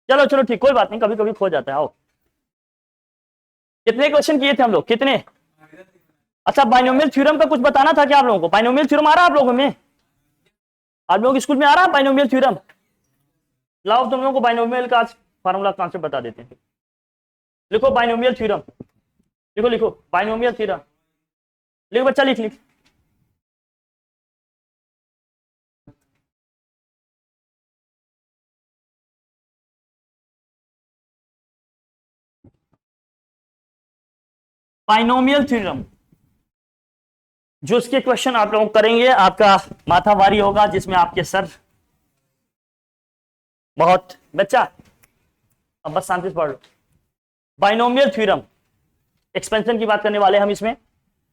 चलो चलो ठीक, कोई बात नहीं, कभी कभी खो जाता है। आओ, कितने क्वेश्चन किए थे हम लोग, कितने? अच्छा, बाइनोमियल थ्योरम का कुछ बताना था क्या आप लोगों को? बाइनोमियल थ्योरम आ रहा है आप लोगों में? आप लोगों के स्कूल में आ रहा है बाइनोमियल थ्योरम? लाओ तुम लोगों को बाइनोमियल का आज फार्मूला कॉन्सेप्ट बता देते हैं। लिखो बाइनोमियल थ्योरम, लिखो लिखो बाइनोमियल थ्योरम, लिखो बच्चा, लिख लिख। बाइनोमियल थ्योरम, जो इसके क्वेश्चन आप लोग करेंगे, आपका माथा भारी होगा, जिसमें आपके सर बहुत, बच्चा अब बस शांति से पढ़ लो। बाइनोमियल थ्योरम, एक्सपेंशन की बात करने वाले हम इसमें,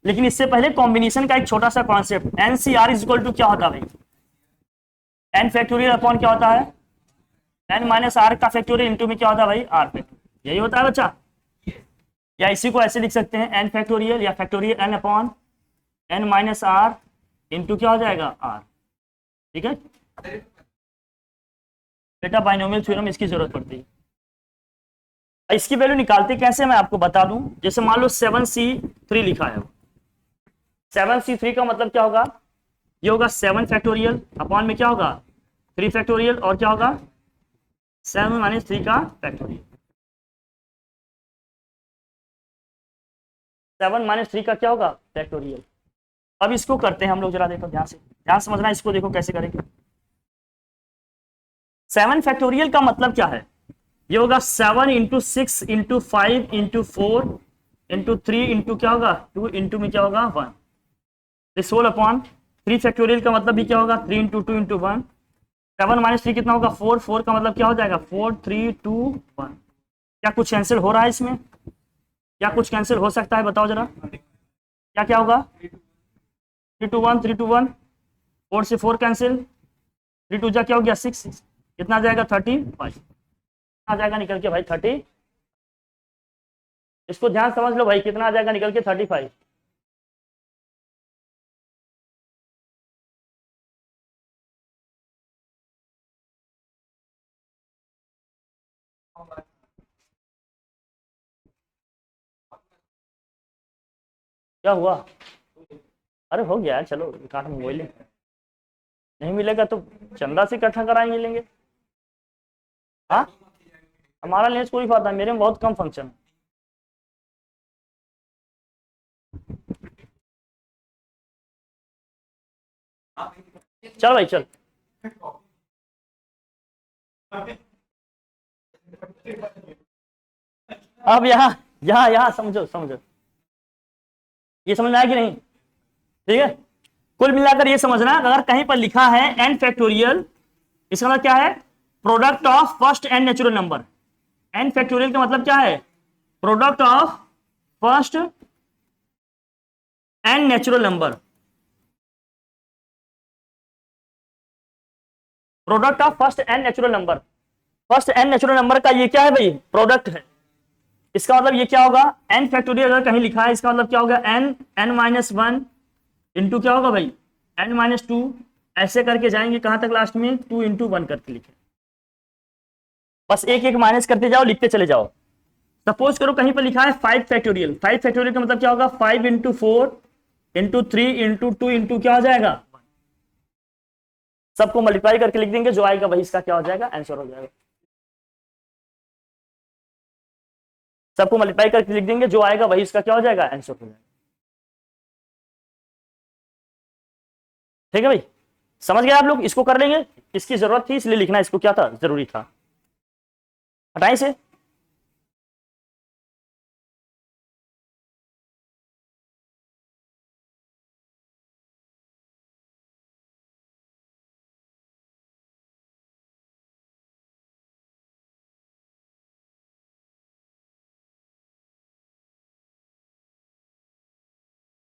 लेकिन इससे पहले कॉम्बिनेशन का एक छोटा सा concept, NCR is equal to क्या होता है भाई? एन फैक्टोरियल अपॉन क्या होता है? एन माइनस आर का फैक्टोरियल इंटू में क्या होता है भाई? R factorial. यही होता है बच्चा। या इसी को ऐसे लिख सकते हैं, एन फैक्टोरियल या factorial n upon n minus r into क्या हो जाएगा? आर। ठीक है बेटा, बाइनोमियल थ्योरम इसकी जरूरत पड़ती है। इसकी वैल्यू निकालते कैसे मैं आपको बता दूं। जैसे मान लो 7C3 लिखा है, 7C3 का मतलब क्या होगा? ये होगा 7 फैक्टोरियल अपॉन में क्या होगा? 3 फैक्टोरियल, और क्या होगा? 7 माइनस 3 का फैक्टोरियल। 7 माइनस 3 का क्या होगा? फैक्टोरियल। अब इसको करते हैं हम लोग, जरा देखो ध्यान से, ध्यान समझना इसको, देखो कैसे करेंगे। 7 फैक्टोरियल का मतलब क्या है? ये होगा 7 into 6 into 5 into 4 into 3 into क्या होगा? 2 इंटू में क्या होगा? 1। दिस होल अपॉन 3 फैक्टोरियल का मतलब भी क्या होगा? 3 इंटू 2 इंटू 1। 7 माइनस 3 कितना होगा? 4। 4 का मतलब क्या हो जाएगा? 4 3 2 1। क्या कुछ कैंसिल हो रहा है इसमें? क्या कुछ कैंसिल हो सकता है? बताओ जरा, क्या क्या होगा? 3 2 1, 3 2 1, 4 से 4 कैंसिल, 3 2 जा क्या हो गया? 6। कितना जाएगा? 35 आ जाएगा निकल के भाई 30। इसको ध्यान समझ लो भाई, कितना आ जाएगा निकल के? 35। क्या हुआ? अरे हो गया, चलो काट मोबाइल, नहीं मिलेगा तो चंदा से इकट्ठा कराएंगे, लेंगे। हाँ, हमारा लेंस कोई फायदा, मेरे में बहुत कम फंक्शन। चल भाई चल। अब यहाँ यहाँ यहाँ समझो समझो, ये समझ में आया कि नहीं? ठीक है, कुल मिलाकर ये समझना, अगर कहीं पर लिखा है एन फैक्टोरियल, इसका मतलब क्या है? Product of first n natural number. N factorial का मतलब क्या है? Product of first n natural number. Product of first n natural number, first n natural number का ये क्या है भाई? प्रोडक्ट है। इसका मतलब ये क्या होगा? एन फैक्टोरियल अगर कहीं लिखा है, इसका मतलब क्या होगा? एन एन माइनस 1 इंटू क्या होगा भाई? N minus 2। ऐसे करके जाएंगे कहां तक? लास्ट में 2 इंटू 1 करके लिखे, बस एक एक माइनस करते जाओ, लिखते चले जाओ। सपोज करो कहीं पर लिखा है 5 फैक्टोरियल, 5 फैक्टोरियल का मतलब क्या होगा? 5 इंटू 4 इंटू 3 इंटू 2 इंटू क्या हो जाएगा? सबको मल्टीप्लाई करके लिख देंगे, जो आएगा वही इसका क्या हो जाएगा? आंसर हो जाएगा। सबको मल्टीप्लाई करके लिख देंगे, जो आएगा वही इसका क्या हो जाएगा? आंसर हो जाएगा। ठीक है भाई, समझ गए आप लोग? इसको कर लेंगे, इसकी जरूरत थी इसलिए लिखना इसको क्या था? जरूरी था। हटाएं से।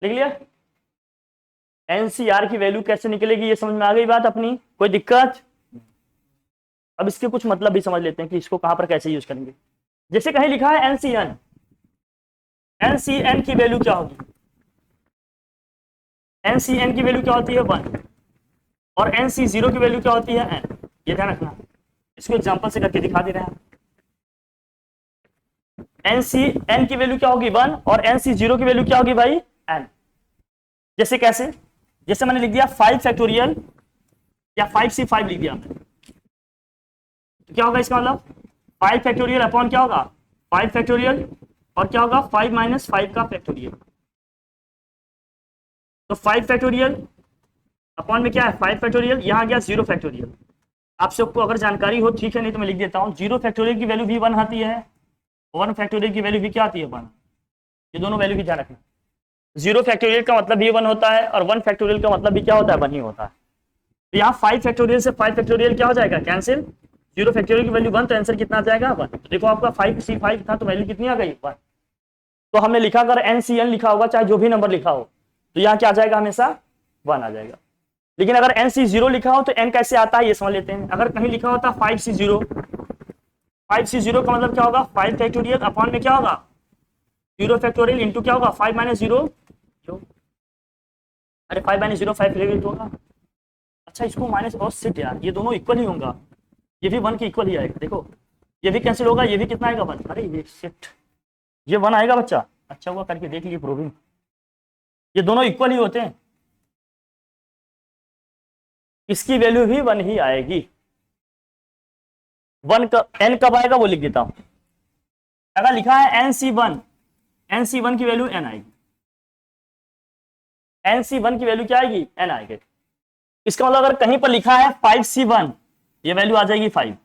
लिख लिया? एनसीआर की वैल्यू कैसे निकलेगी, ये समझ में आ गई बात अपनी? कोई दिक्कत? अब इसके कुछ मतलब भी समझ लेते हैं कि इसको कहां पर कैसे यूज करेंगे। जैसे कहीं लिखा है एनसीएन, एनसीएन की वैल्यू क्या होगी? एनसीएन की वैल्यू क्या होती है? 1। और एनसी0 की वैल्यू क्या होती है? एन। ये ध्यान रखना, इसको एग्जांपल से करके दिखा दे रहे हैं। एन की वैल्यू क्या होगी 1 और NC0 की वैल्यू क्या होगी भाई n। जैसे कैसे, जैसे मैंने लिख दिया 5 फैक्टोरियल या 5C5 लिख दिया तो क्या होगा इसका मतलब 5 फैक्टोरियल अपॉन क्या होगा 5 फैक्टोरियल और क्या होगा 5 माइनस 5 का फैक्टोरियल। तो 5 फैक्टोरियल अपॉन में क्या है 5 फैक्टोरियल, यहां गया 0 फैक्टोरियल। आप सबको अगर जानकारी हो ठीक है, नहीं तो मैं लिख देता हूं 0 फैक्टोरियल की वैल्यू भी 1 आती है, 1 फैक्टोरियल की वैल्यू भी क्या आती है 1। ये दोनों वैल्यू भी ध्यान रखना, 0 फैक्टोरियल का मतलब भी 1 होता है और 1 फैक्टोरियल का मतलब भी क्या होता है 1 ही होता है। तो यहाँ 5 फैक्टोरियल से 5 फैक्टोरियल क्या हो जाएगा कैंसिल, 0 फैक्टोरियल की वैल्यू 1 तो आंसर कितना आ जाएगा 1। तो देखो आपका 5C5 था तो वैल्यू कितनी आ गई 1। तो हमने लिखा अगर NCN लिखा होगा चाहे जो भी नंबर लिखा हो तो यहाँ क्या आ जाएगा हमेशा 1 आ जाएगा। लेकिन अगर NC0 लिखा हो तो n कैसे आता है ये समझ लेते हैं। अगर कहीं लिखा होता 5C0, 5C0 का मतलब क्या होगा 5 फैक्टोरियल अपॉन में क्या होगा 0 फैक्टोरियल इंटू क्या होगा 5 माइनस 0, अरे 5 माइनस 0 5 होगा। अच्छा इसको माइनस और सिट यार, ये दोनों इक्वल ही होगा, ये भी 1 के इक्वल ही आएगा। देखो ये भी कैंसिल होगा, ये भी कितना आएगा 1। अरे ये शिट, ये 1 आएगा बच्चा, अच्छा हुआ करके देख लीजिए प्रूविंग, ये दोनों इक्वल ही होते हैं, इसकी वैल्यू भी 1 ही आएगी। 1 का n कब आएगा वो लिख देता हूं। अगर लिखा है NC1 की वैल्यू n आएगी, NC1 की वैल्यू क्या आएगी n आएगी। इसका मतलब अगर कहीं पर लिखा है 5C1 ये वैल्यू आ जाएगी 5,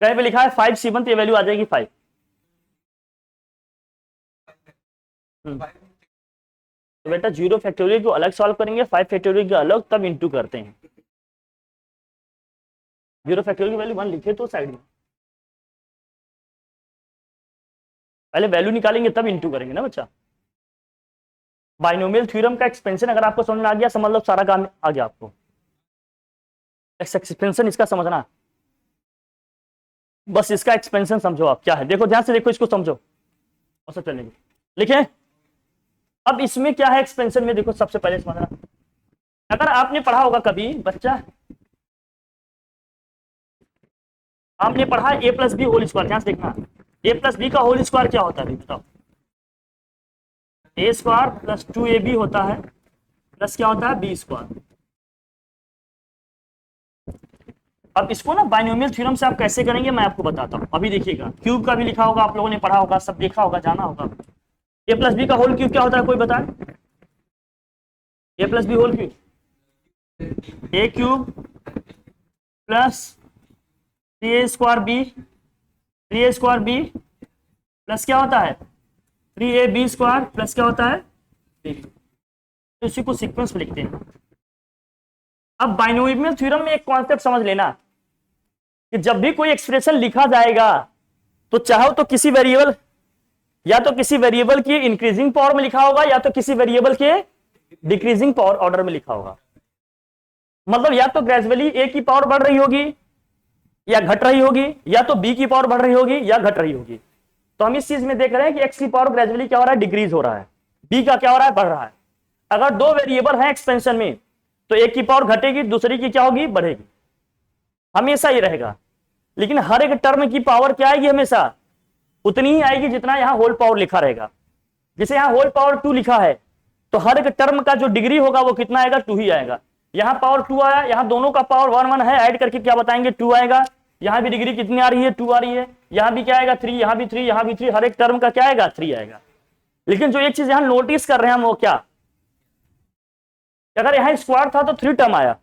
कहीं पे लिखा है 5C1 तो ये वैल्यू आ जाएगी 5। तो बेटा 0 फैक्टोरियल को अलग सॉल्व करेंगे, 5 फैक्टोरियल को अलग, तब इंटू करते हैं। 0 फैक्टोरियल की वैल्यू 1 लिखे तो साइड में, पहले वैल्यू निकालेंगे तब इंटू करेंगे ना बच्चा। बाइनोमियल थ्योरम का एक्सपेंशन अगर आपको समझ में आ गया समझ लो सारा काम आ गया आपको। एक्सपेंशन इसका समझना, बस इसका एक्सपेंशन समझो आप क्या है। देखो ध्यान से देखो, इसको समझो और सब चलेंगे। लिखे अब इसमें क्या है एक्सपेंशन में, देखो सबसे पहले समझना, अगर आपने पढ़ा होगा कभी बच्चा, आपने पढ़ा a plus b whole square, ध्यान से देखना a प्लस बी का होल स्क्वायर क्या होता है बताओ, a स्क्वायर प्लस 2ab होता है प्लस क्या होता है b स्क्वायर। अब इसको ना बाइनोमियल थ्योरम से आप कैसे करेंगे मैं आपको बताता हूं, अभी देखिएगा। क्यूब का भी लिखा होगा, आप लोगों ने पढ़ा होगा, सब देखा होगा, जाना होगा। a प्लस बी का होल क्यूब क्या होता है कोई बताए, a plus b whole cube a cube plus 3a square b plus क्या होता है 3ab स्क्वायर प्लस क्या होता है b। तो इसी को सीक्वेंस में लिखते हैं। अब बाइनोमियल थ्योरम में एक कॉन्सेप्ट समझ लेना कि जब भी कोई एक्सप्रेशन लिखा जाएगा तो चाहो तो किसी वेरिएबल, या तो किसी वेरिएबल की इंक्रीजिंग पावर में लिखा होगा या तो किसी वेरिएबल के डिक्रीजिंग पावर ऑर्डर में लिखा होगा। मतलब या तो ग्रेजुअली a की पावर बढ़ रही होगी या घट रही होगी, या तो b की पावर बढ़ रही होगी या घट रही होगी। तो हम इस चीज में देख रहे हैं कि x की पावर ग्रेजुअली क्या हो रहा है डिक्रीज हो रहा है, b का क्या हो रहा है बढ़ रहा है। अगर दो वेरिएबल हैं एक्सपेंशन में तो एक की पावर घटेगी दूसरी की क्या होगी बढ़ेगी, हमेशा ये रहेगा। लेकिन हर एक टर्म की पावर क्या आएगी हमेशा उतनी ही आएगी जितना यहां होल पावर लिखा रहेगा। जैसे यहां होल पावर 2 लिखा है तो हर एक टर्म का जो डिग्री होगा वो कितना आएगा 2 ही आएगा। यहां पावर 2 आया, यहां दोनों का पावर 1 1 है, ऐड करके क्या बताएंगे 2 आएगा। यहां भी डिग्री कितनी आ रही है 2 आ रही है, यहां भी क्या आएगा 3, यहां भी 3, यहां भी 3, हर एक टर्म का क्या आएगा 3 आएगा। लेकिन जो एक चीज यहां नोटिस कर रहे हैं हम वो क्या, अगर यहां स्क्वायर था तो 3 टर्म आया,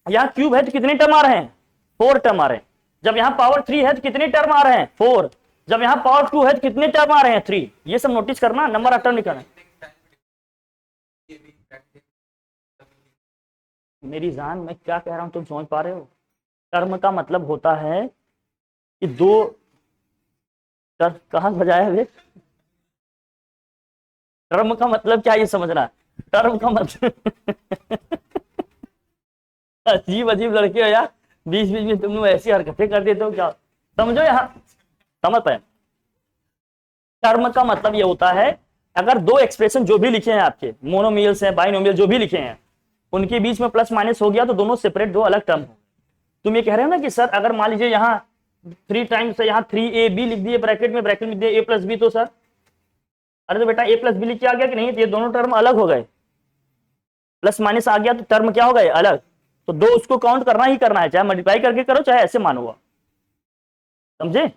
यहां क्यूब है तो कितने टर्म आ रहे हैं 4 टर्म आ रहे हैं। जब यहां पावर 3 है तो कितने टर्म आ रहे हैं 4, जब यहां पावर 2 है तो कितने टर्म आ रहे हैं 3। ये सब नोटिस करना, नंबर ऑफ टर्म निकालना। मेरी जान मैं क्या कह रहा हूं तुम समझ पा रहे हो। टर्म का मतलब होता है कि दो टर्म, कहां बजाया वे, टर्म का मतलब क्या ये समझना। टर्म का मतलब अजीब अजीब लड़के हो यार, बीच बीच में तुम लोग ऐसी हरकतें कर देते हो क्या, समझो यहाँ समझ पाए। टर्म का मतलब ये होता है अगर दो एक्सप्रेशन जो भी लिखे हैं आपके, मोनोमियल्स हैं बाइनोमियल जो भी लिखे हैं, उनके बीच में प्लस माइनस हो गया तो दोनों सेपरेट दो अलग टर्म हो। तुम ये कह रहे हो ना कि सर अगर मान लीजिए यहाँ 3 टाइम्स यहाँ 3ab लिख दिए ब्रैकेट में लिख दिए a प्लस बी, तो सर अरे तो बेटा a प्लस बी लिख के आ गया कि नहीं? तो ये दोनों टर्म अलग हो गए, प्लस माइनस आ गया तो टर्म क्या हो गए? अलग। तो दो उसको काउंट करना ही करना है, चाहे मल्टीप्लाई करके करो चाहे ऐसे मानो, समझे?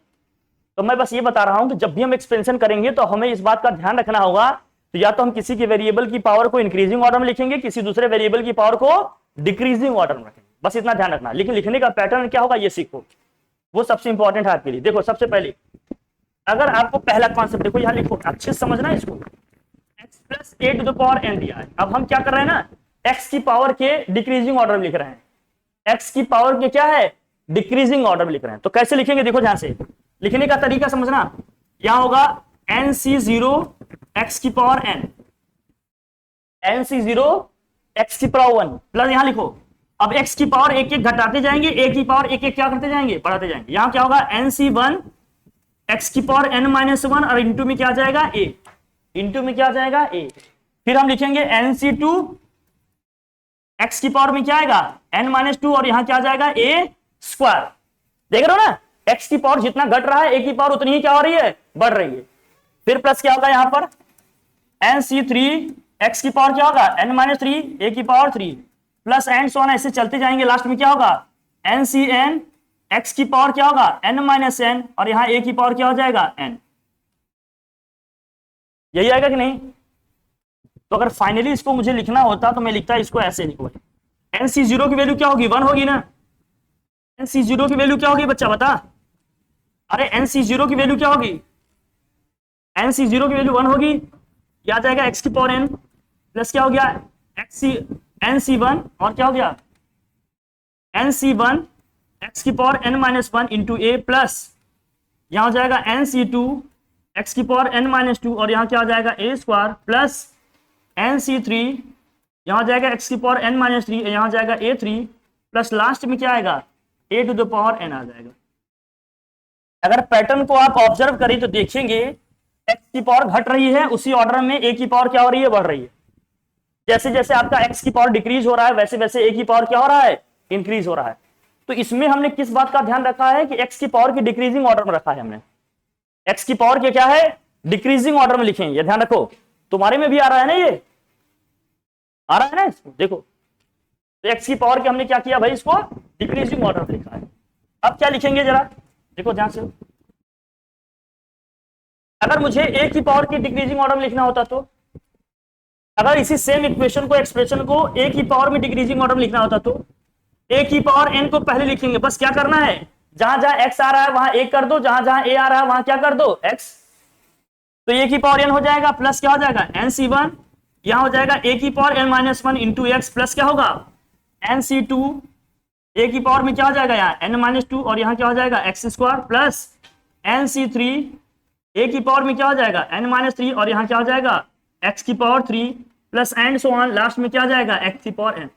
तो मैं बस ये बता रहा हूं कि जब भी हम एक्सपेंशन करेंगे तो हमें इस बात का ध्यान रखना होगा, तो या तो हम किसी के वेरिएबल की पावर को इंक्रीजिंग ऑर्डर में लिखेंगे, किसी दूसरे वेरिएबल की पावर को डिक्रीजिंग ऑर्डर में रखेंगे, बस इतना ध्यान रखना। लेकिन लिखने का पैटर्न क्या होगा ये सीखो, वो सबसे इंपॉर्टेंट है आपके लिए। देखो सबसे पहले अगर आपको पहला कॉन्सेप्ट देखो, यहां लिखो, अच्छे से समझना इसको, x plus a to the power n दिया है। अब हम क्या कर रहे हैं ना, x की पावर के डिक्रीजिंग ऑर्डर में लिख रहे हैं, x की पावर के क्या है? डिक्रीजिंग ऑर्डर में लिख रहे हैं। तो कैसे लिखेंगे देखो, ध्यान से लिखने का तरीका समझना। यहां होगा nc0 x की पावर n, nc0 x की पावर 1 प्लस यहां लिखो, अब x की पावर एक एक घटाते जाएंगे, a की पावर एक एक क्या करते जाएंगे? बढ़ाते जाएंगे। यहां क्या होगा? nc1 x की पावर n-1 और इंटू में क्या आ जाएगा? a, इंटू में क्या आ जाएगा? a। फिर हम लिखेंगे nc2 x की पावर में क्या आएगा? n-2 और यहां क्या आ जाएगा? a square. देख रहे हो ना, x की पावर जितना घट रहा है a की पावर उतनी ही क्या हो रही है? बढ़ रही है। फिर प्लस क्या होगा यहां पर? nc3 x की पावर क्या होगा? n-3 a की power 3 plus and so on, ऐसे चलते जाएंगे। लास्ट में क्या होगा? ncn x की पावर क्या होगा? n-n और यहां a की पावर क्या हो जाएगा? n। यही आएगा कि नहीं? तो अगर फाइनली इसको मुझे लिखना होता तो मैं लिखता इसको ऐसे लिखो, nc0 की वैल्यू क्या होगी? 1 होगी ना। nc0 की वैल्यू क्या होगी बच्चा बता? अरे nc0 की वैल्यू क्या होगी? nc0 की वैल्यू 1 होगी, क्या आ जाएगा? x की पावर n प्लस क्या हो गया? nc1 और क्या हो गया? nc1 x की power n-1 into a plus यहां हो जाएगा nc2 x की पावर n-2 और यहां क्या हो जाएगा? a स्क्वायर प्लस nc3 यहां हो जाएगा x की पावर n-3 यहां हो जाएगा a3 प्लस लास्ट में क्या आएगा? a to the power n आ जाएगा। अगर पैटर्न को आप ऑब्जर्व करें तो देखेंगे x की पावर घट रही है, उसी ऑर्डर में a की पावर क्या हो रही है? बढ़ रही है। जैसे जैसे आपका x की पावर डिक्रीज हो रहा है वैसे वैसे a की पावर क्या हो रहा है? इंक्रीज हो रहा है। तो इसमें हमने किस बात का ध्यान रखा है कि x की पावर की डिक्रीजिंग ऑर्डर में रखा है हमने, x की पावर के क्या है? डिक्रीजिंग ऑर्डर में लिखें, ये ध्यान रखो। तुम्हारे में भी आ रहा है ना, ये आ रहा है ना इसको देखो। तो x की पावर के हमने क्या किया भाई? इसको डिक्रीजिंग ऑर्डर में लिखा है। अब क्या लिखेंगे जरा देखो ध्यान से, अगर मुझे a की पावर की डिक्रीजिंग ऑर्डर में लिखना होता तो, अगर इसी सेम इक्वेशन को एक्सप्रेशन को a की पावर में डिक्रीजिंग ऑर्डर में लिखना होता तो a की पावर n को पहले लिखेंगे। बस क्या करना है, जहां जहां x आ रहा है वहां a कर दो, जहां जहां a आ रहा है वहां क्या कर दो? x। तो a की पावर n हो जाएगा प्लस क्या हो जाएगा? nc1 यहां हो जाएगा a की power n-1 into x plus क्या होगा? nc2 a की पावर में क्या हो जाएगा? यहाँ n-2 और यहां क्या हो जाएगा? x square plus nc3 a की पावर में क्या हो जाएगा? n-3 और यहां क्या हो जाएगा? x की power 3 plus and so on, last में क्या आ जाएगा? x की पावर n।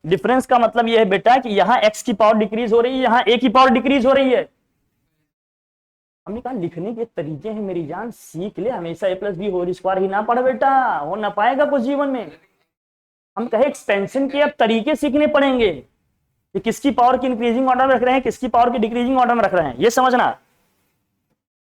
डिफरेंस का मतलब यह है बेटा कि यहां x की पावर डिक्रीज हो रही है, यहां a की पावर डिक्रीज हो रही है। हमने कहा लिखने के तरीके हैं मेरी जान, सीख ले। हमेशा a plus b whole square ही ना पढ़ बेटा, हो ना पाएगा कुछ जीवन में। हम कहे एक्सपेंशन के अब तरीके सीखने पड़ेंगे कि किसकी पावर की इंक्रीजिंग ऑर्डर में रख रहे हैं, किसकी पावर की डिक्रीजिंग ऑर्डर में रख रहे हैं, ये समझना।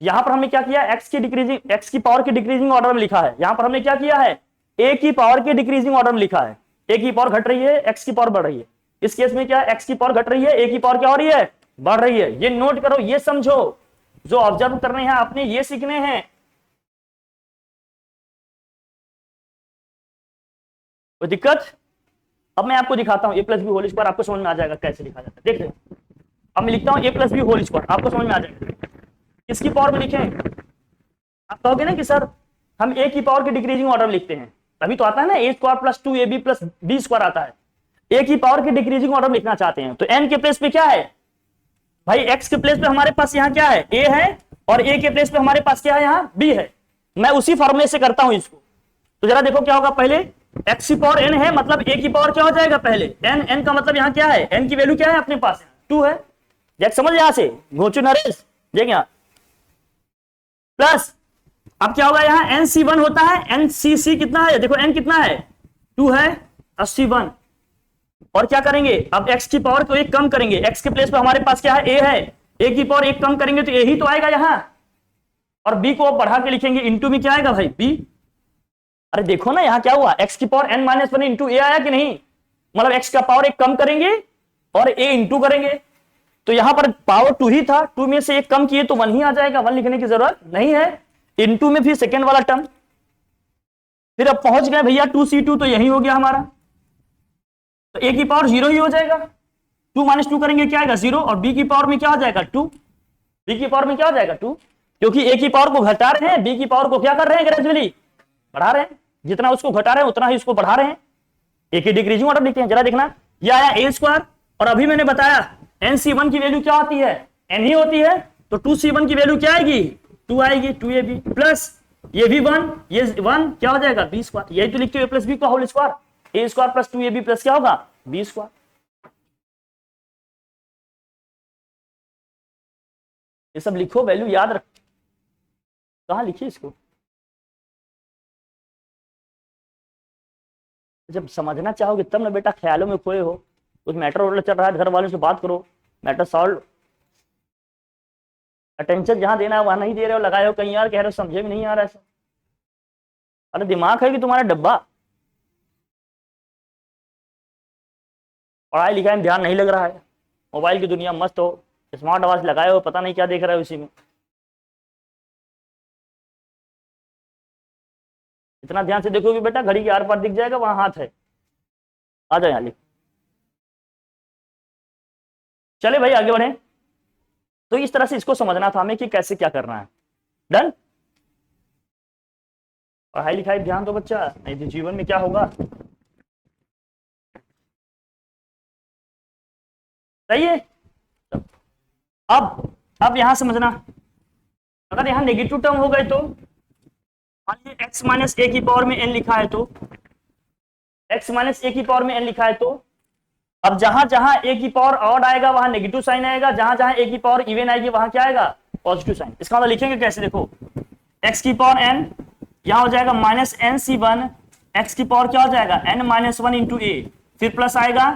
यहां पर हमने क्या किया? x की पावर की डिक्रीजिंग ऑर्डर में लिखा है। यहां पर हमने क्या किया है? a की पावर की डिक्रीजिंग ऑर्डर में लिखा है। a की पावर घट रही है, x की पावर बढ़ रही है। इस केस में क्या है? x की पावर घट रही है, a की पावर क्या हो रही है? बढ़ रही है। ये नोट करो, ये समझो, जो ऑब्जर्व करने हैं आपने ये सीखने हैं। कोई दिक्कत? अब मैं आपको दिखाता हूं a plus b whole square, आपको समझ में आ जाएगा कैसे लिखा जाता है। देख लो, अब मैं लिखता हूं a plus b whole square, आपको समझ में आ जाएगा। किसकी पावर में लिखें? आप कहोगे ना कि सर हम a की पावर की डिक्रीजिंग ऑर्डर में लिखते हैं, तभी तो आता है ना a square plus 2ab plus b square आता है। a की पावर की डिक्रीजिंग ऑर्डर में लिखना चाहते हैं तो n के प्लेस पे क्या है भाई? x के प्लेस पे हमारे पास यहाँ क्या है? a है, और a के प्लेस पे हमारे पास क्या है? यहाँ b है। मैं उसी फॉर्मूले से करता हूं इसको। तो जरा देखो क्या होगा, पहले x की पावर n है, मतलब a की पावर क्या हो जाएगा? पहले n का मतलब यहाँ क्या है? n की वैल्यू क्या है अपने पास? 2 है। देख समझ यहां से घोचू नरेश, देख यहाँ प्लस अब क्या होगा? यहाँ nc1 होता है, ncc कितना है? देखो n कितना है? 2 है, 81 और क्या करेंगे, अब x की पावर को एक कम करेंगे, x के प्लेस पे हमारे पास क्या है, a है, a की पावर एक कम करेंगे तो a ही तो आएगा यहां, और b को बढ़ा के लिखेंगे, इंटू में क्या आएगा भाई, b। अरे देखो ना यहां क्या हुआ, x की power n minus one into a आया कि नहीं, मतलब x का पावर एक कम करेंगे और a इंटू करेंगे, तो यहां पर पावर 2 ही था, 2 में से एक कम किए तो 1 ही आ जाएगा, 1 लिखने की जरूरत नहीं है। इंटू में फिर सेकेंड वाला टर्म, फिर अब पहुंच गए भैया 2c2, तो यही हो गया हमारा, तो a की पावर 0 ही हो जाएगा, 2 माइनस 2 करेंगे क्या आएगा 0, और b की पावर में क्या आ जाएगा 2, b की पावर में क्या आ जाएगा 2, क्योंकि a की पावर को घटा रहे हैं, b की पावर को क्या कर रहे हैं, ग्रेजुअली बढ़ा रहे हैं, जितना उसको घटा रहे हैं उतना ही उसको बढ़ा रहे हैं, एक ही डिक्रीजिंग ऑर्डर लिखते हैं, जरा देखना, ये आया a स्क्वायर, और अभी मैंने बताया nc1 की वैल्यू क्या होती है, n ही होती है, तो 2c1 की वैल्यू क्या आएगी, 2 आएगी, 2ab प्लस ये भी 1, ये 1 क्या हो जाएगा b स्क्वायर, यही तो लिखते हो a प्लस बी का whole square, a square plus 2ab plus क्या होगा b स्क्वायर। ये सब लिखो, वैल्यू याद रख, कहां लिखी इसको, जब समझना चाहोगे तब ना बेटा, ख्यालों में खोए हो, कुछ मैटर और चल रहा है, घर वालों से बात करो, मैटर सॉल्व, अटेंशन जहां देना है वहां नहीं दे रहे हो, लगाए हो कहीं यार, कह रहे हो समझे में नहीं आ रहा है, अरे दिमाग है कि तुम्हारा डब्बा, पढ़ाई लिखाई में ध्यान नहीं लग रहा है, मोबाइल की दुनिया मस्त हो, स्मार्ट वॉच लगाए हो, पता नहीं क्या देख रहा है उसी में, इतना ध्यान से देखोगे बेटा घड़ी के आर पार दिख जाएगा, वहां हाथ है, आ जाओ यहाँ लिख, चले भाई आगे बढ़े, तो इस तरह से इसको समझना था हमें कि कैसे क्या करना है, डन। पढ़ाई लिखाई ध्यान दो बच्चा, नहीं तो जीवन में क्या होगा, सही है। अब यहां समझना, अगर यहां नेगेटिव टर्म हो गए तो, मान लीजिए x माइनस ए की पावर में n लिखा है, तो x माइनस ए की पावर में n लिखा है, तो अब जहां जहां a की पावर ऑड आएगा वहां नेगेटिव साइन आएगा, जहां जहां a की पावर इवन आएगी वहां क्या आएगा, पॉजिटिव साइन। इसका मतलब लिखेंगे कैसे, देखो x की पावर n, यहां हो जाएगा माइनस nc1, x की पावर क्या हो जाएगा n माइनस वन इंटू ए, फिर प्लस आएगा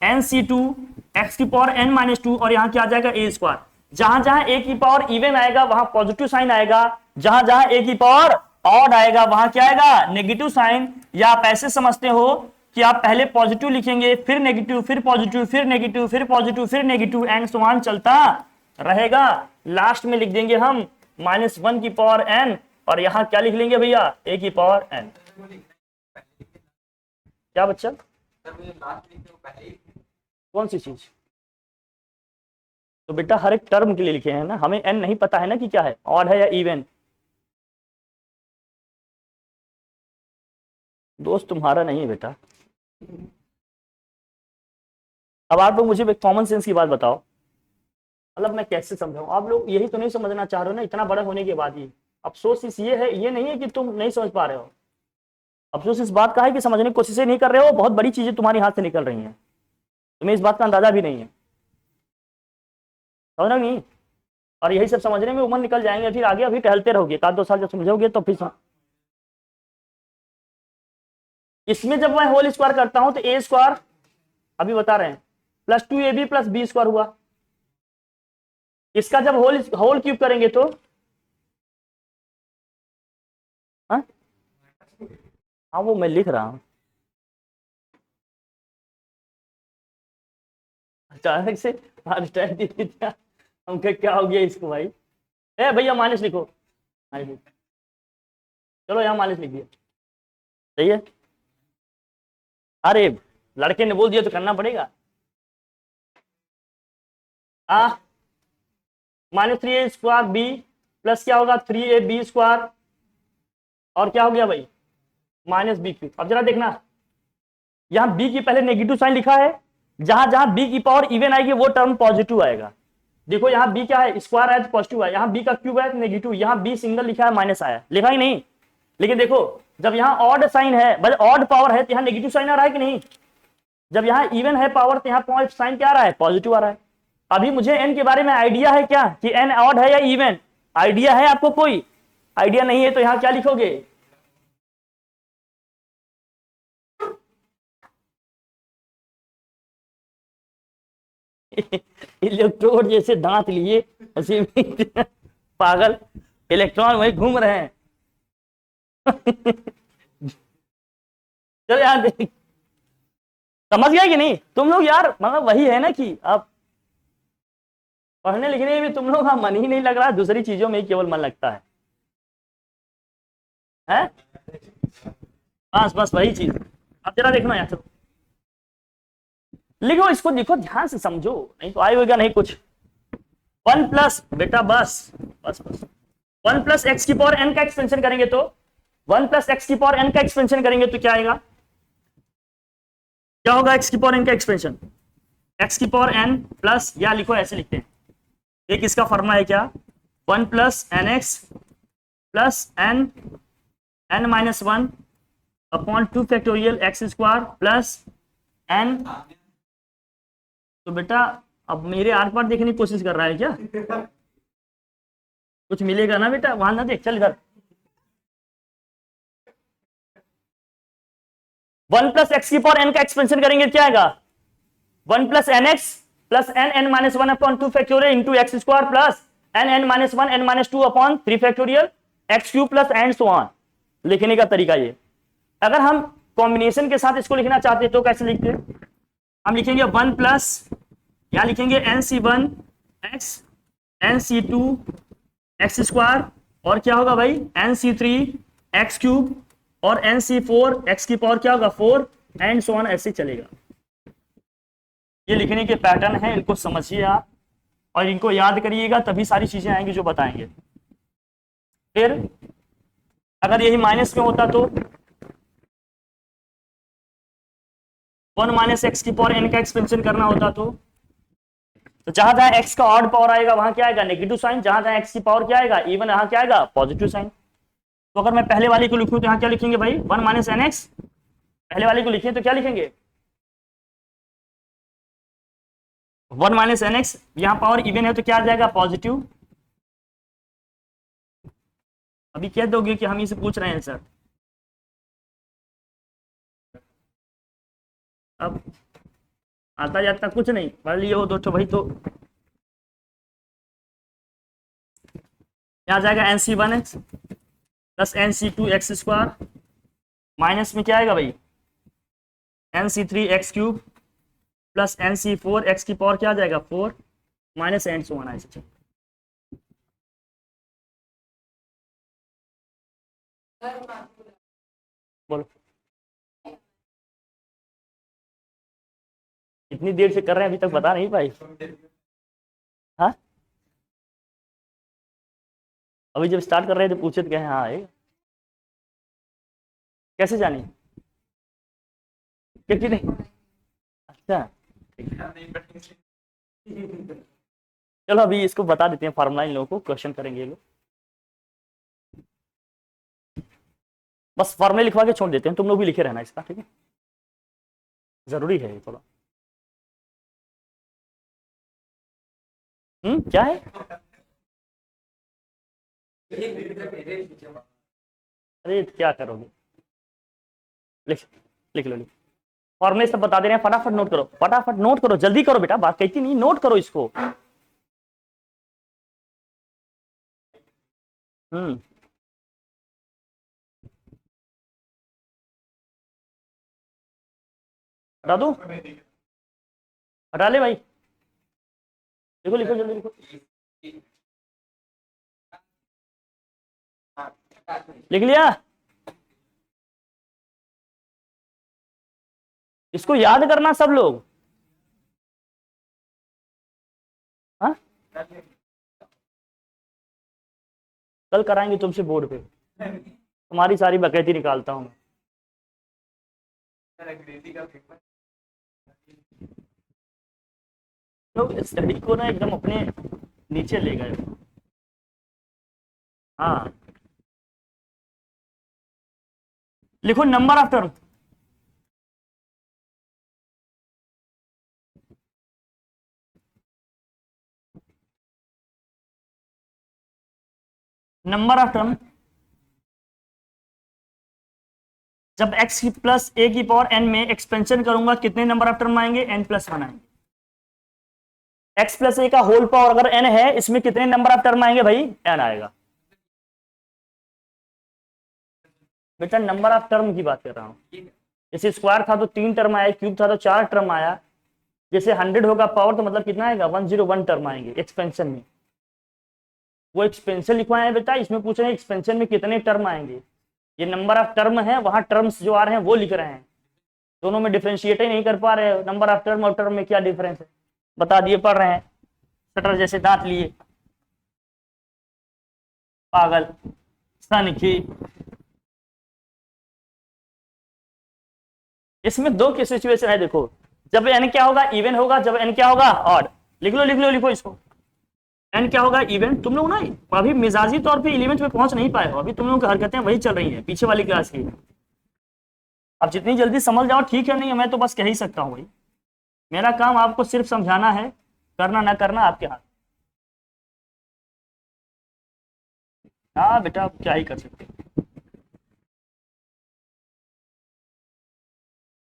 nc2, x की पावर n माइनस टू, और यहां क्या आ जाएगा a स्क्वायर, जहां जहां a की पावर इवन आएगा वहां पॉजिटिव साइन आएगा, जहां जहां a की पावर ऑड आएगा वहां क्या आएगा, नेगेटिव साइन। या आप ऐसे समझते हो कि आप पहले पॉजिटिव लिखेंगे, फिर नेगेटिव, फिर पॉजिटिव, फिर नेगेटिव, फिर पॉजिटिव, फिर नेगेटिव, एंड सो ऑन चलता रहेगा, लास्ट में लिख देंगे हम -1 की पावर n, और यहां क्या लिख लेंगे भैया, a की पावर n। क्या बच्चा, कौन सी चीज, तो बेटा हर एक टर्म के लिए लिखे हैं ना, हमें n नहीं पता है ना कि क्या है, ऑड है या इवन, दोस्त तुम्हारा नहीं है बेटा। अब आप लोग मुझे कॉमन सेंस की बात बताओ, मतलब मैं कैसे समझाऊं, आप लोग यही तो नहीं समझना चाह रहे हो ना, इतना बड़ा होने के बाद ही। अफसोस इस ये है, ये नहीं है कि तुम नहीं समझ पा रहे हो, अफसोस इस बात का है कि समझने की कोशिश नहीं कर रहे हो, बहुत बड़ी चीजें तुम्हारी हाथ से निकल रही हैं, तुम्हें इस बात का अंदाजा भी नहीं है, समझना नहीं, और यही सब समझने में उम्र निकल जाएंगे, फिर आगे अभी टहलते रहोगे, एक आध दो साल जब समझोगे तो फिर इसमें जब मैं होल स्क्वायर करता हूं तो ए स्क्वायर अभी बता रहे हैं plus 2ab plus B square हुआ, इसका जब होल क्यूब करेंगे तो हाँ वो मैं लिख रहा हूं, अचानक से हम क्या हो गया इसको भाई, ए भैया माइनस लिखो, चलो यहाँ माइनस लिख दिया, सही है, अरे लड़के ने बोल दिया तो करना पड़ेगा, -3a स्क्वायर बी प्लस क्या होगा 3ab स्क्वायर, और क्या हो गया भाई -b3। अब जरा देखना, यहां b की पहले नेगेटिव साइन लिखा है, जहां जहां b की पावर इवन आएगी वो टर्म पॉजिटिव आएगा, देखो यहाँ b क्या है, स्क्वायर है तो पॉजिटिव है, यहाँ b का क्यूब है तो नेगेटिव, यहाँ b सिंगल लिखा है माइनस आया, लिखा ही नहीं, लेकिन देखो जब यहाँ ऑड साइन है, मतलब ऑड पावर है तो यहाँ नेगेटिव साइन आ रहा है कि नहीं, जब यहाँ इवन है पावर तो यहाँ साइन क्या आ रहा है, पॉजिटिव आ रहा है। अभी मुझे n के बारे में आइडिया है क्या कि n ऑड है या इवन, आइडिया है आपको, कोई आइडिया नहीं है तो यहाँ क्या लिखोगे, इलेक्ट्रोड जैसे दांत लिए उसी में पागल इलेक्ट्रॉन वही घूम रहे हैं। चल यार देख, समझ गया कि नहीं तुम लोग यार, मतलब वही है ना कि अब पढ़ने लिखने में तुम लोग का मन ही नहीं लग रहा, दूसरी चीजों में ही केवल मन लगता है? बस बस वही चीज। अब जरा देखना यार, चलो लिखो इसको, लिखो ध्यान से समझो, नहीं तो आएगा नहीं कुछ। 1 प्लस बेटा बस बस बस 1 प्लस एक्स की पावर एन का एक्सपेंशन करेंगे तो 1 प्लस एक्स की पावर एन का एक्सपेंशन करेंगे तो क्या आएगा, क्या होगा एक्स की पावर एन का एक्सपेंशन, एक्स की पावर एन प्लस, या लिखो ऐसे लिखते हैं, एक इसका फॉर्मूला है क्या, 1 plus n x plus n n minus 1 upon 2 factorial x square plus n. तो बेटा अब मेरे आर पार देखने की कोशिश कर रहा है क्या, कुछ मिलेगा ना बेटा, वहां ना देख, चल इधर। 1 प्लस एक्स की पावर एन का एक्सपेंशन करेंगे क्या आएगा, 1 plus n x plus n n minus 1 upon 2 factorial into x square plus n n minus 1 n minus 2 upon 3 factorial x cube plus and so on. लिखने का तरीका ये, अगर हम कॉम्बिनेशन के साथ इसको लिखना चाहते हैं तो कैसे लिखते हैं, हम लिखेंगे 1 प्लस, यहां लिखेंगे n c 1 x n c 2 x square, और क्या होगा भाई एन सी 3 एक्स क्यूब, और एन सी 4 एक्स की पावर क्या होगा 4 एंड सो ऑन, ऐसे चलेगा। ये लिखने के पैटर्न है, इनको समझिए आप और इनको याद करिएगा, तभी सारी चीजें आएंगी जो बताएंगे। फिर अगर यही माइनस में होता तो 1 माइनस एक्स की पावर एन का एक्सपेंशन करना होता तो जहां जहां एक्स का ऑड पावर आएगा वहां क्या आएगा नेगेटिव साइन, जहां जहां एक्स की पावर क्या आएगा इवन, यहां क्या आएगा पॉजिटिव साइन। तो अगर मैं पहले वाले को लिखूं तो यहां क्या लिखेंगे भाई 1 माइनस एन एक्स, पहले वाले को लिखें तो क्या लिखेंगे 1 माइनस एन एक्स, यहां पावर इवन है तो क्या आ जाएगा पॉजिटिव। अभी कह दोगे कि हम इसे पूछ रहे हैं सर, अब आता जाता कुछ नहीं पढ़ लिए हो दो तो भाई, तो क्या आ जाएगा n c 1 x plus n c 2 x square, minus में क्या आएगा भाई n c 3 x cube plus n c 4 x की पावर क्या आ जाएगा 4 माइनस एंड सो ऑन, ऐसे बोलो। इतनी देर से कर रहे हैं अभी तक बता नहीं पाई, हाँ अभी जब स्टार्ट कर रहे थे पूछे तो कहे हाँ आएगा, कैसे जानी कि नहीं, अच्छा चलो अभी इसको बता देते हैं फार्मूला, इन लोगों को क्वेश्चन करेंगे ये लोग, बस फार्मूला लिखवा के छोड़ देते हैं, तुम लोग भी लिखे रहना इसका, ठीक है जरूरी है ये थोड़ा। क्या है अरे क्या करोगे, लिख लिख लो, लिख फॉर्मूले सब बता दे रहे हैं, फटाफट नोट करो, फटाफट नोट करो, जल्दी करो बेटा, बात कहती नहीं, नोट करो इसको। हटा दो, हटा ले भाई, लिखो लिखो जल्दी लिखो, लिख लिया, इसको याद करना सब लोग, हाँ कल कराएंगे तुमसे बोर्ड पे, तुम्हारी सारी बकैती निकालता हूँ। लोग स्टडी को ना एकदम अपने नीचे ले गए, हाँ लिखो number of term, number of term जब x की प्लस a की पावर n में एक्सपेंशन करूंगा कितने नंबर ऑफ टर्म आएंगे n प्लस 1 आएंगे, x प्लस ए का होल पावर अगर n है, इसमें कितने नंबर ऑफ टर्म आएंगे भाई? n आएगा। बेटा नंबर ऑफ टर्म की बात कर रहा हूं। जैसे स्क्वायर था तो 3 टर्म आया, क्यूब था तो 4 टर्म आया। जैसे 100 होगा पावर तो मतलब कितना आएगा? 101 टर्म आएंगे एक्सपेंशन में। वो एक्सपेंशन लिखवाए हैं बेटा, इसमें पूछ रहे हैं एक्सपेंशन में कितने टर्म आएंगे। ये नंबर ऑफ टर्म है, वहां टर्म्स जो आ रहे हैं वो लिख रहे हैं। दोनों में डिफरेंशिएट ही नहीं कर पा रहे। नंबर ऑफ टर्म और टर्म में क्या डिफरेंस है बता दिए, पढ़ रहे हैं शटर जैसे दांत लिए पागल सन की। इसमें दो की सिचुएशन है देखो, जब n क्या होगा? इवन होगा। जब n क्या होगा? ऑड। लिख लो लिख लो लिखो इसको। n क्या होगा? इवन। तुम लोग ना अभी मिजाजी तौर पे 11th में पहुंच नहीं पाए हो, अभी तुम लोगों की हरकतें वही चल रही हैं पीछे वाली क्लास की। अब जितनी जल्दी समझ जाओ ठीक है, नहीं मैं तो बस कह ही सकता हूँ भाई। मेरा काम आपको सिर्फ समझाना है, करना ना करना आपके हाथ। हाँ बेटा आप क्या ही कर सकते।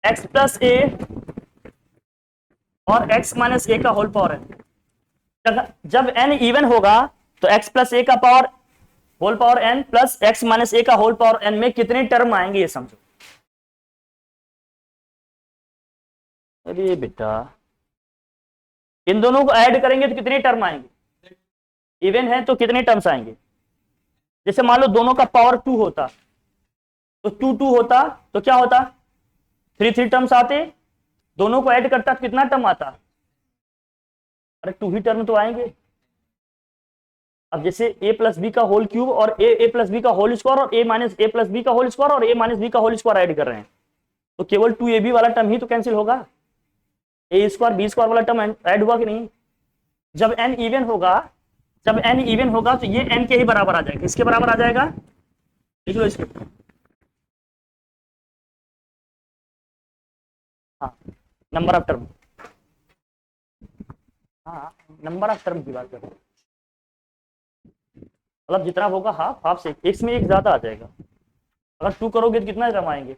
x प्लस ए और x माइनस ए का होल पावर है। जब n इवन होगा तो x प्लस ए का power whole power n plus x minus a का होल पावर n में कितने टर्म आएंगे ये समझो। अरे बेटा इन दोनों को ऐड करेंगे तो कितने टर्म आएंगे? इवन है तो कितने टर्म्स आएंगे? जैसे मान लो दोनों का पावर 2 होता तो 2 2 होता तो क्या होता? 3 3 टर्म्स आते। दोनों को ऐड करता तो कितना टर्म आता? अरे 2 ही टर्म तो आएंगे। अब जैसे a प्लस बी का होल क्यूब और ए प्लस बी का होल स्क्वायर और a minus a plus b का होल स्क्वायर और a माइनस बी का होल स्क्वायर ऐड कर रहे हैं, तो केवल 2ab वाला टर्म ही तो कैंसिल होगा। ए स्क्वायर बी स्क्वायर वाला टर्म ऐड हुआ कि नहीं? जब n इवन होगा, जब n इवन होगा तो ये n के ही बराबर आ जाएगा। किसके बराबर आ जाएगा? लिख लो इसको। हाँ नंबर ऑफ टर्म। हाँ नंबर ऑफ टर्म की बात कर रहे हैं, मतलब जितना होगा हाफ हाफ से एक में एक ज्यादा आ जाएगा। अगर 2 करोगे तो कितना टर्म आएंगे?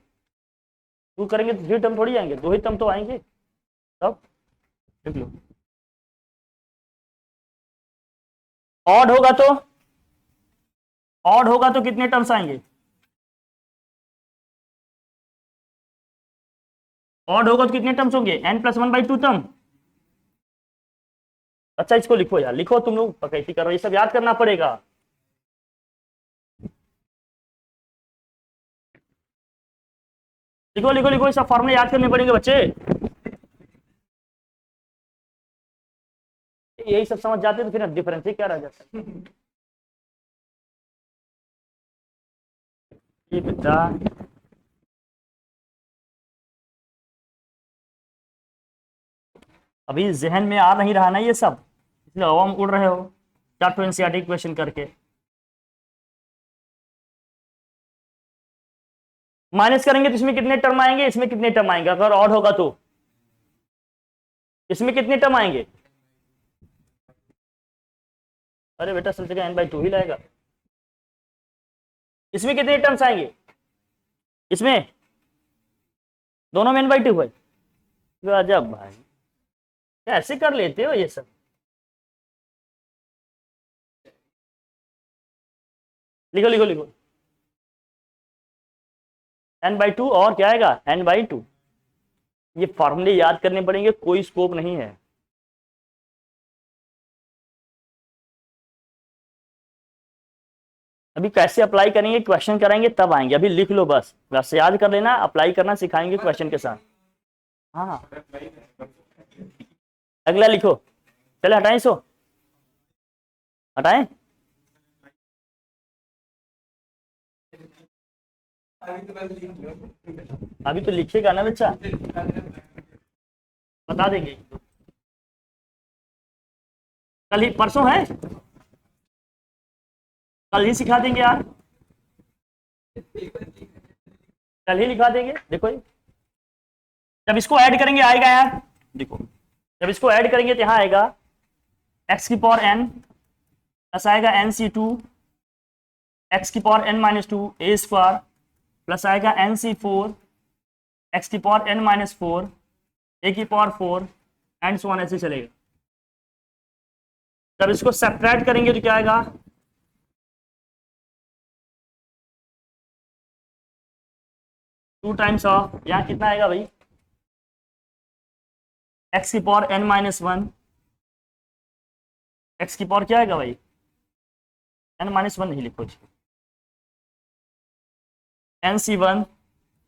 2 करेंगे तो 3 टर्म थोड़ी आएंगे, 2 ही टर्म तो आएंगे। तब लिख लो। ऑड होगा तो, ऑड होगा तो कितने टर्म्स आएंगे? ऑड होगा तो कितने टर्म्स होंगे? n plus 1/2 term. अच्छा इसको लिखो यार, लिखो तुम लोग कैसी कर रहे हो, ये सब याद करना पड़ेगा। लिखो लिखो लिखो, ये सब फॉर्मूले याद करने पड़ेंगे बच्चे। यही सब समझ जाते तो फिर डिफरेंस ही क्या रह जाता है। ये बेटा अभी जहन में आ नहीं रहा ना ये सब, इसलिए हवा में उड़ रहे हो चार तो एनसीईआरटी क्वेश्चन करके। माइनस करेंगे तो इसमें कितने टर्म आएंगे? इसमें कितने टर्म आएंगे अगर ऑड होगा तो? इसमें कितने टर्म आएंगे? अरे बेटा सब जगह n/2 ही लाएगा। इसमें कितने टर्म्स आएंगे? इसमें दोनों में n/2 है। गजब भाई, कैसे कर लेते हो ये सब। लिखो लिखो लिखो, n/2 और क्या आएगा? n/2। ये फॉर्मूले याद करने पड़ेंगे, कोई स्कोप नहीं है। अभी कैसे अप्लाई करेंगे, क्वेश्चन कराएंगे तब आएंगे, अभी लिख लो बस, बस याद कर लेना, अप्लाई करना सिखाएंगे क्वेश्चन के साथ। हाँ अगला लिखो। चले हटाएं इसको, हटाएं। अभी तो लिखिएगा ना बच्चा, बता देंगे। कल ही परसों है, कल ही सिखा देंगे यार, कल ही लिखा देंगे। देखो जब इसको ऐड करेंगे आएगा यार, देखो जब इसको ऐड करेंगे तो यहाँ आएगा x की पावर n प्लस आएगा nc2 x की power n-2 a square plus आएगा nc4 x की पावर n-4 a की पावर 4 एंड सो ऑन, ऐसे चलेगा। जब इसको सेपरेट करेंगे तो क्या आएगा, टू टाइम्स ऑफ, यहाँ कितना आएगा भाई, एक्स की power n minus one, x की पावर क्या आएगा भाई, n माइनस वन नहीं लिखो, एन सी वन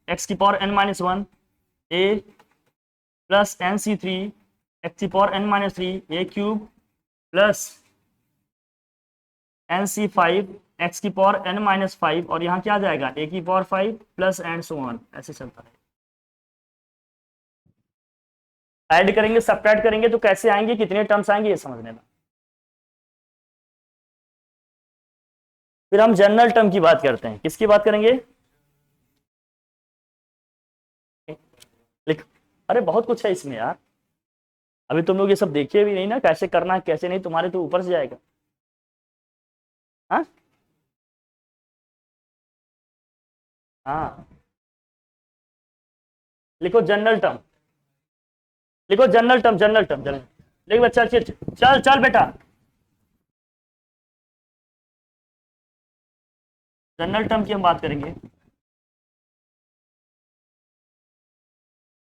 एक्स की power n minus one a plus n C three x की power n minus three a cube plus n C five x की power n minus five, और यहाँ क्या आ जाएगा ए की power five plus and so on, ऐसे चलता है। ऐड करेंगे सब्ट्रैक्ट करेंगे तो कैसे आएंगे, कितने टर्म्स आएंगे, ये समझने में। फिर हम जनरल टर्म की बात करते हैं, किसकी बात करेंगे, लिख, अरे बहुत कुछ है इसमें यार, अभी तुम लोग ये सब देखे भी नहीं ना, कैसे करना है कैसे नहीं, तुम्हारे तो ऊपर से जाएगा। हाँ हाँ, लिखो जनरल टर्म, लिखो general term, general term, general, लिख बच्चा, चल चल चल बेटा, जनरल टर्म की हम बात करेंगे,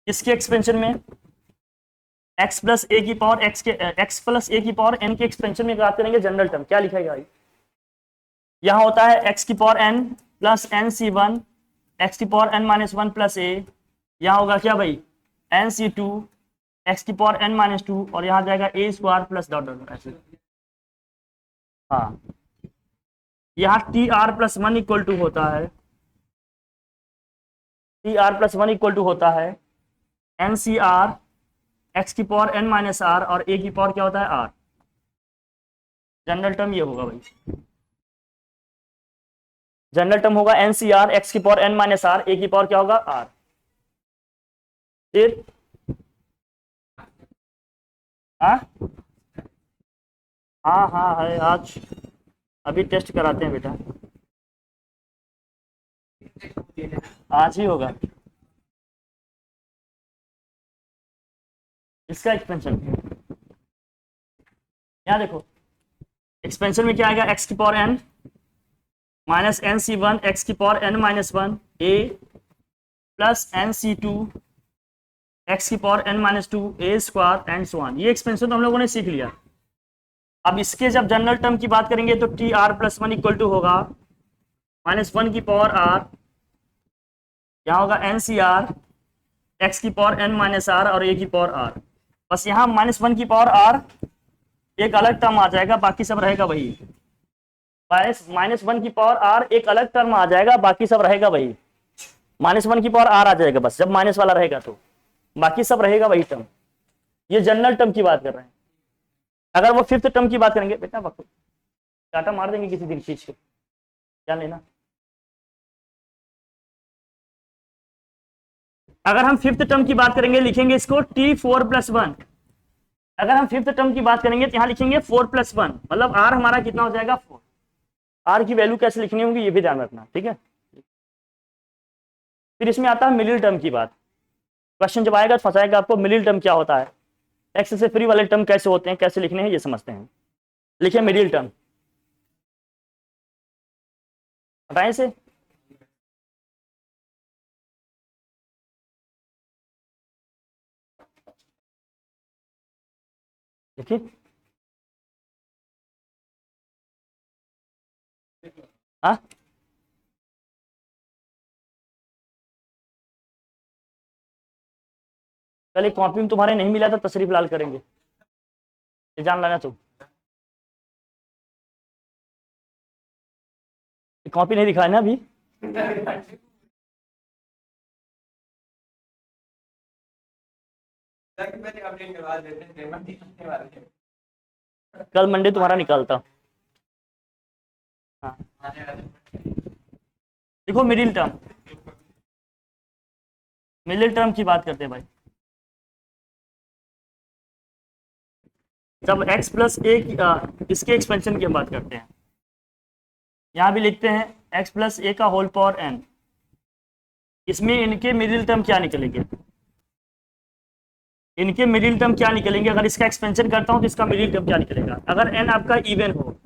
किसके एक्सपेंशन में, x प्लस ए की पावर x के x प्लस ए की पावर n के एक्सपेंशन में बात करेंगे जनरल टर्म, क्या लिखा गया भाई, यहां होता है x की power n plus n C one x की power n minus one plus a, यहाँ होगा क्या भाई एन सी टू एक्स की पावर n माइनस टू, और यहाँ जाएगा a square plus dot dot ऐसे। हाँ, यहाँ T R plus one equal to होता है, T R plus one equal to होता है एन सी आर एक्स की पावर n माइनस आर, और ए की पावर क्या होता है आर, जनरल टर्म ये होगा भाई, जनरल टर्म होगा एन सी आर एक्स की पावर n माइनस आर, ए की पावर क्या होगा आर। फिर हाँ हाँ हाँ है, आज अभी टेस्ट कराते हैं बेटा, आज ही होगा इसका एक्सपेंशन। यहाँ देखो एक्सपेंशन में क्या आएगा, एक्स की power n minus n C one x की power n minus one a plus n C two x की power n minus two a square and so on, ये एक्सपेंशन तो हम लोगों ने सीख लिया। अब इसके जब जनरल टर्म की बात करेंगे तो T R plus one equal to होगा माइनस वन की पावर आर, यहाँ होगा एन सी आर एक्स की पावर n माइनस आर और ए की पावर आर, बस यहाँ माइनस वन की पावर आर एक अलग टर्म आ जाएगा, बाकी सब रहेगा वही, माइनस वन की पावर आर एक अलग टर्म आ जाएगा, बाकी सब रहेगा वही, माइनस वन की पावर आर आ जाएगा बस, जब माइनस वाला रहेगा तो बाकी सब रहेगा वही टर्म। ये जनरल टर्म की बात कर रहे हैं। अगर वो फिफ्थ टर्म की बात करेंगे बेटा, वक्त डाटा मार देंगे किसी दिन खींच के, क्या लेना। अगर हम फिफ्थ टर्म की बात करेंगे लिखेंगे इसको टी फोर प्लस वन, अगर हम फिफ्थ टर्म की बात करेंगे तो यहाँ लिखेंगे फोर प्लस वन, मतलब आर हमारा कितना हो जाएगा फोर, आर की वैल्यू कैसे लिखनी होगी ये भी ध्यान रखना, ठीक है। फिर इसमें आता है मिडिल टर्म की बात, क्वेश्चन जब आएगा तो फंसाएगा आपको, मिडिल टर्म क्या होता है, एक्स से फ्री वाले टर्म कैसे होते हैं, कैसे लिखने हैं ये समझते हैं। लिखिए मिडिल टर्म, बताएं इसे, देखिए हाँ कल एक कॉपी में तुम्हारे नहीं मिला था, तशरीफ लाल करेंगे, ये जान लेना तुम, कॉपी नहीं दिखाया ना अभी, कल मंडे तुम्हारा निकालता। हाँ देखो मिडिल टर्म, मिडिल टर्म की बात करते हैं भाई, जब x प्लस ए इसके एक्सपेंशन की हम बात करते हैं, यहाँ भी लिखते हैं x प्लस ए का होल पावर n, इसमें इनके मिडिल टर्म क्या निकलेंगे, इनके मिडिल टर्म क्या निकलेंगे, अगर इसका एक्सपेंशन करता हूं तो इसका मिडिल टर्म क्या निकलेगा, अगर n आपका इवन हो,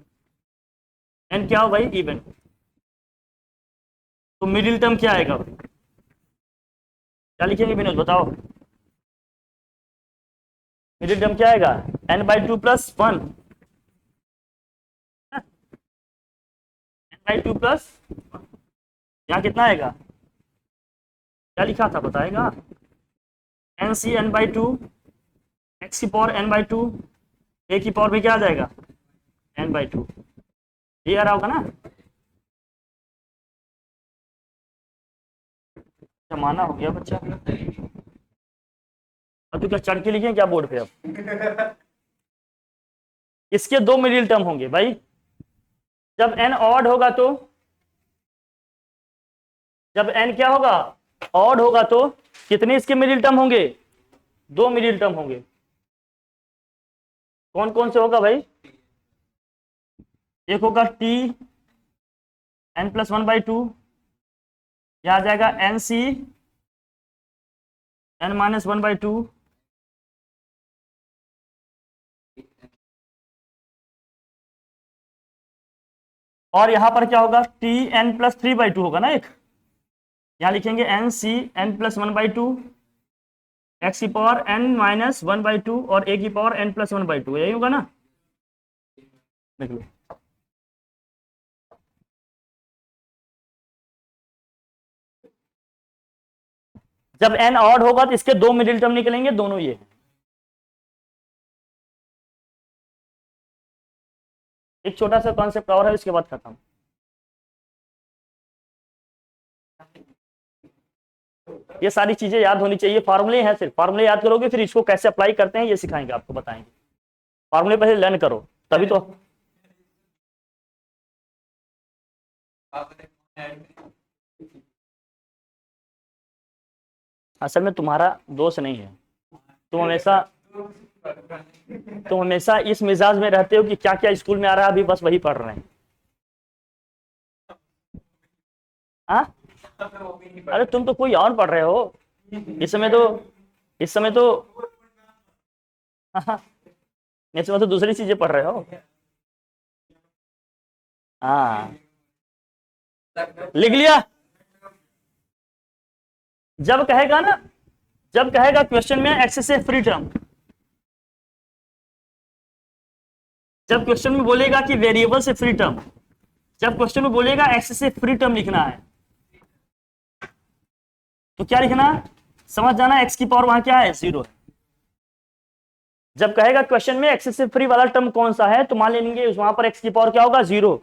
n क्या हो भाई, इवन, तो मिडिल टर्म क्या आएगा, क्या लिखेंगे विनोद बताओ, मिडिल टर्म क्या आएगा, n/2 + 1, n/2 + यहाँ कितना आएगा, क्या लिखा था बताएगा, NC n/2, x की पावर n/2, a की पावर में क्या आ जाएगा n/2, ये आ रहा होगा ना, जमाना हो गया बच्चा, अब तो क्या चढ़ के लिखे क्या बोर्ड पे, अब इसके दो मिडिल टर्म होंगे भाई, जब n ऑड होगा तो, जब n क्या होगा, ऑड होगा तो कितने इसके मिडिल टर्म होंगे, दो मिडिल टर्म होंगे, कौन कौन से होगा भाई, एक होगा t n+1/2, यह आ जाएगा NC n-1/2, और यहां पर क्या होगा, Tn+3/2 होगा ना एक, यहां लिखेंगे NC n+1/2, x की पावर n-1/2 और a की पावर n+1/2, यही होगा ना, देख लो, जब n ऑड होगा तो इसके दो मिडिल टर्म निकलेंगे, दोनों ये, एक छोटा सा कॉन्सेप्ट और है, इसके बाद खत्म, ये सारी चीजें याद होनी चाहिए, फार्मूले हैं, सिर्फ फार्मूले याद करोगे, फिर इसको कैसे अप्लाई करते हैं ये सिखाएंगे, आपको बताएंगे, फार्मूले पहले लर्न करो तभी तो, असल में तुम्हारा दोस्त नहीं है, तुम हमेशा इस मिजाज में रहते हो कि क्या क्या स्कूल में आ रहा है, अभी बस वही पढ़ रहे हैं, हाँ, अरे तुम तो कोई और पढ़ रहे हो, इस समय तो, हाँ, इस समय तो दूसरी चीजें पढ़ रहे हो, हाँ, लिख लिया, जब कहेगा ना, जब कहेगा क्वेश्चन में एक्स से फ्री टर्म, जब क्वेश्चन में बोलेगा कि वेरिएबल से फ्री टर्म, जब क्वेश्चन में बोलेगा एक्स से फ्री टर्म लिखना है, तो क्या लिखना है, समझ जाना, एक्स की पावर वहां क्या है, 0 है, जब कहेगा क्वेश्चन में एक्स से फ्री वाला टर्म कौन सा है, तो मान लेंगे वहां पर एक्स की पावर क्या होगा, 0,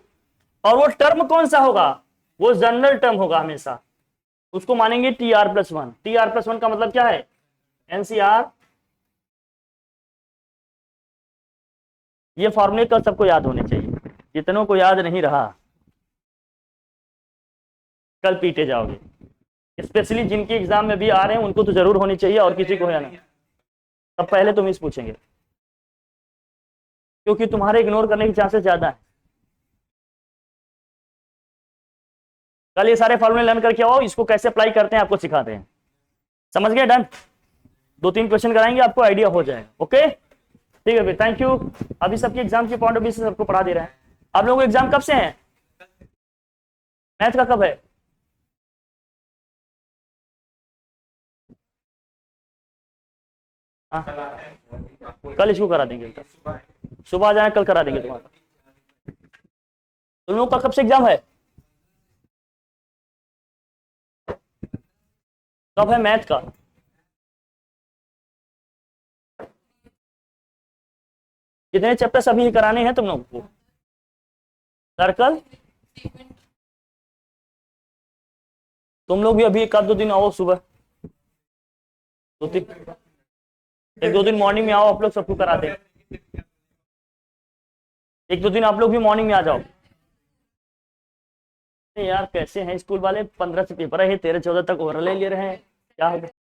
और वो टर्म कौन सा होगा, वो जनरल टर्म होगा हमेशा, उसको मानेंगे TR+1, TR+1 का मतलब क्या है, NCR, ये फॉर्मूले का सबको याद होने चाहिए, जितनों को याद नहीं रहा कल पीटे जाओगे, स्पेशली जिनके एग्जाम में भी आ रहे हैं उनको तो जरूर होनी चाहिए, और किसी को है ना, तब पहले तुम इस पूछेंगे, क्योंकि तुम्हारे इग्नोर करने के चांसेस ज्यादा है, कल ये सारे फॉर्मूले लर्न करके आओ, इसको कैसे अप्लाई करते हैं आपको सिखाते हैं, समझ गए, डन, 2-3 क्वेश्चन कराएंगे, आपको आइडिया हो जाएगा, ओके, ठीक है, थैंक यू, अभी सबके एग्जाम के पॉइंट ऑफ व्यू से सबको पढ़ा दे रहे हैं, आप लोगों को एग्जाम कब से है, मैथ का कब है, हाँ, कल इसको करा देंगे, सुबह आ जाए, कल करा देंगे तुम्हारा, तुम लोगों का कब से एग्जाम है, कब है मैथ का, कितने चैप्टर्स अभी कराने हैं तुम लोगों को, सर्कल, तुम लोग भी अभी 1-2 दिन आओ, सुबह 1-2 दिन मॉर्निंग में आओ, आप लोग सबको करा दे, 1-2 दिन आप लोग भी मॉर्निंग में आ जाओ, यार कैसे हैं स्कूल वाले, 15 से पेपर है, 13-14 तक ओवरले ले रहे हैं, क्या होगा।